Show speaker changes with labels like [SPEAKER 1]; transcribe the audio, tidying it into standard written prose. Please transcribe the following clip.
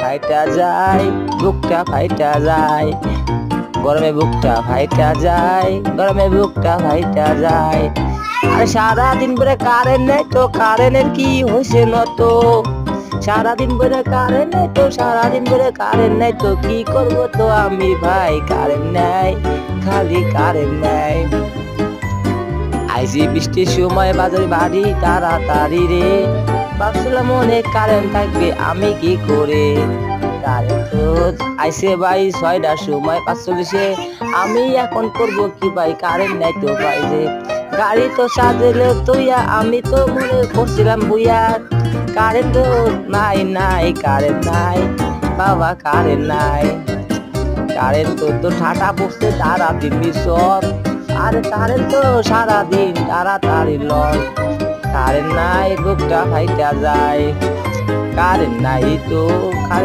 [SPEAKER 1] ফাইটা যায়, বুকটা ফাইটা যায়, গরমে বুকটা ফাইটা যায়, গরমে বুকটা ফাইটা যায়। আর সারাদিন ধরে কারেন্ট নেই তো, কারেন্টের কি হয়েছে নত? সারাদিন ধরে কারেন্ট নেই তো, সারাদিন ধরে কারেন্ট নেই তো, কি করবো তো আমি ভাই, কারেন্ট নাই, খালি কারেন্ট নাই। আইসি বৃষ্টির সময় বাজারে বাড়ি তাড়াতাড়ি রে, ভাবছিলাম অনেক কারেন্ট থাকবে, আমি কি করে। কারেন্ট তো আইসে ভাই 6টার সময় 45-এ, আমি এখন করবো কি ভাই, কারেন্ট নাই তো ভাই রে। গাড়ি তো সাজলে তুইয়া, আমি তো মনে করছিলাম বুইয়া, কারেন্ট তো নাই নাই, কারেন্ট নাই বাবা, কারেন্ট নাই। কারেন্ট তো ঠাটা পড়ছে তারা দিবি সব, আরে কারেন্ট তো সারাদিন তাড়াতাড়ি লয়। কারেন্ট নাই বুকটা ফাইটা যায়, কারেন্ট নাই তো, কারেন্ট